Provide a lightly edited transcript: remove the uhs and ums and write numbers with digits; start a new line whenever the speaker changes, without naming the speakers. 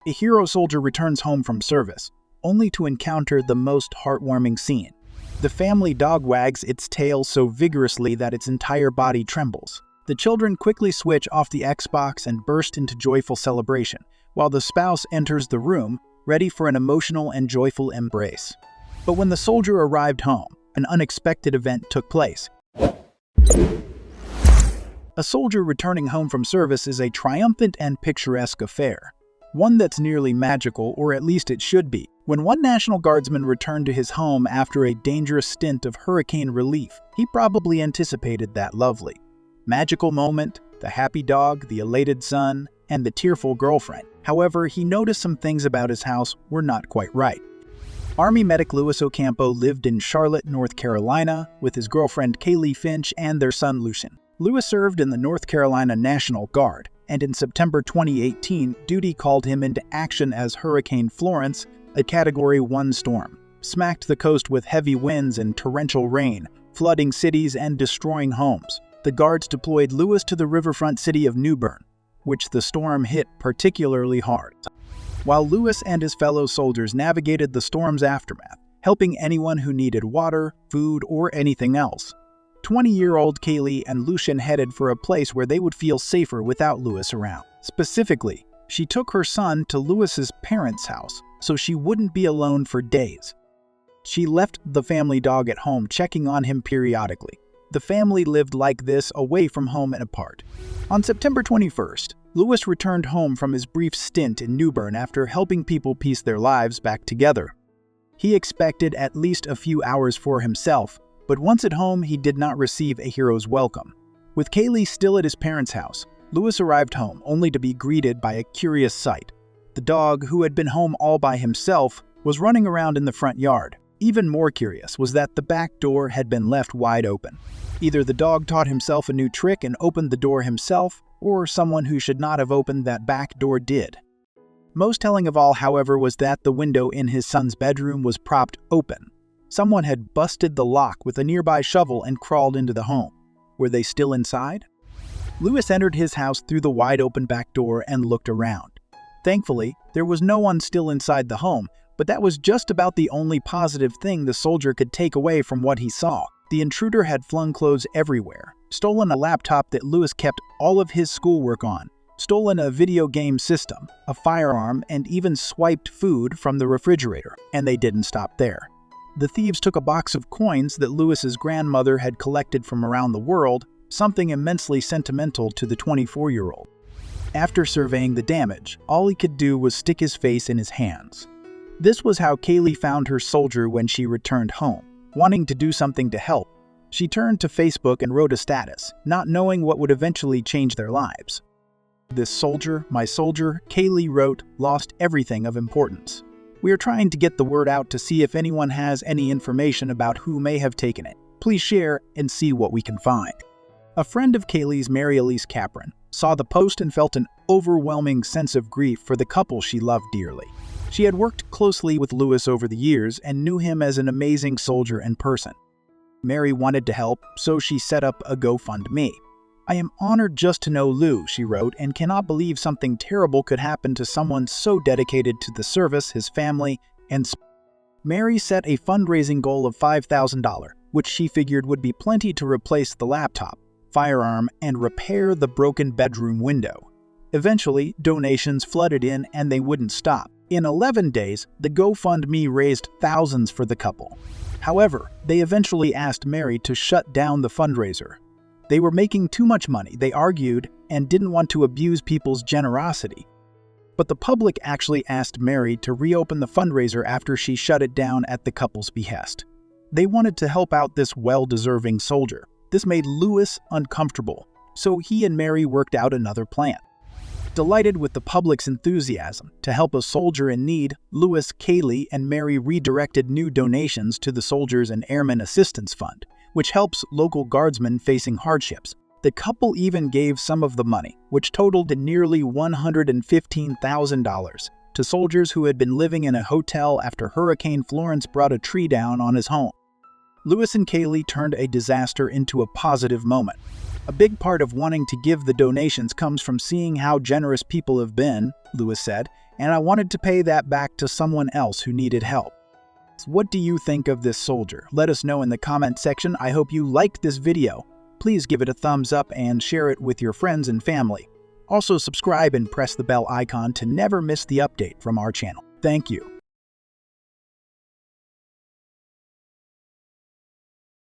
A hero soldier returns home from service, only to encounter the most heartwarming scene. The family dog wags its tail so vigorously that its entire body trembles. The children quickly switch off the Xbox and burst into joyful celebration, while the spouse enters the room, ready for an emotional and joyful embrace. But when the soldier arrived home, an unexpected event took place. A soldier returning home from service is a triumphant and picturesque affair. One that's nearly magical, or at least it should be. When one National Guardsman returned to his home after a dangerous stint of hurricane relief, he probably anticipated that lovely, magical moment, the happy dog, the elated son, and the tearful girlfriend. However, he noticed some things about his house were not quite right. Army medic Louis Ocampo lived in Charlotte, North Carolina, with his girlfriend Kaylee Finch and their son Lucien. Louis served in the North Carolina National Guard, and in September 2018, duty called him into action as Hurricane Florence, a Category 1 storm, smacked the coast with heavy winds and torrential rain, flooding cities and destroying homes. The Guards deployed Louis to the riverfront city of New Bern, which the storm hit particularly hard. While Louis and his fellow soldiers navigated the storm's aftermath, helping anyone who needed water, food, or anything else, 20-year-old Kaylee and Lucien headed for a place where they would feel safer without Louis around. Specifically, she took her son to Louis's parents' house so she wouldn't be alone for days. She left the family dog at home, checking on him periodically. The family lived like this, away from home and apart. On September 21st, Louis returned home from his brief stint in New Bern after helping people piece their lives back together. He expected at least a few hours for himself, but once at home, he did not receive a hero's welcome. With Kaylee still at his parents' house, Louis arrived home only to be greeted by a curious sight. The dog, who had been home all by himself, was running around in the front yard. Even more curious was that the back door had been left wide open. Either the dog taught himself a new trick and opened the door himself, or someone who should not have opened that back door did. Most telling of all, however, was that the window in his son's bedroom was propped open. Someone had busted the lock with a nearby shovel and crawled into the home. Were they still inside? Louis entered his house through the wide-open back door and looked around. Thankfully, there was no one still inside the home, but that was just about the only positive thing the soldier could take away from what he saw. The intruder had flung clothes everywhere, stolen a laptop that Louis kept all of his schoolwork on, stolen a video game system, a firearm, and even swiped food from the refrigerator. And they didn't stop there. The thieves took a box of coins that Louis's grandmother had collected from around the world, something immensely sentimental to the 24-year-old. After surveying the damage, all he could do was stick his face in his hands. This was how Kaylee found her soldier when she returned home. Wanting to do something to help, she turned to Facebook and wrote a status, not knowing what would eventually change their lives. "This soldier, my soldier," Kaylee wrote, "lost everything of importance. We are trying to get the word out to see if anyone has any information about who may have taken it. Please share and see what we can find." A friend of Kaylee's, Mary Elise Capron, saw the post and felt an overwhelming sense of grief for the couple she loved dearly. She had worked closely with Louis over the years and knew him as an amazing soldier and person. Mary wanted to help, so she set up a GoFundMe. "I am honored just to know Lou," she wrote, "and cannot believe something terrible could happen to someone so dedicated to the service, his family, and..." Mary set a fundraising goal of $5,000, which she figured would be plenty to replace the laptop, firearm, and repair the broken bedroom window. Eventually, donations flooded in and they wouldn't stop. In 11 days, the GoFundMe raised thousands for the couple. However, they eventually asked Mary to shut down the fundraiser. They were making too much money, they argued, and didn't want to abuse people's generosity. But the public actually asked Mary to reopen the fundraiser after she shut it down at the couple's behest. They wanted to help out this well-deserving soldier. This made Louis uncomfortable, so he and Mary worked out another plan. Delighted with the public's enthusiasm to help a soldier in need, Louis, Kaylee, and Mary redirected new donations to the Soldiers and Airmen Assistance Fund, which helps local guardsmen facing hardships. The couple even gave some of the money, which totaled nearly $115,000, to soldiers who had been living in a hotel after Hurricane Florence brought a tree down on his home. Louis and Kaylee turned a disaster into a positive moment. A big part of wanting to give the donations comes from seeing how generous people have been, Lewis said, and I wanted to pay that back to someone else who needed help. What do you think of this soldier? Let us know in the comment section. I hope you liked this video. Please give it a thumbs up and share it with your friends and family. Also subscribe and press the bell icon to never miss the update from our channel. Thank you.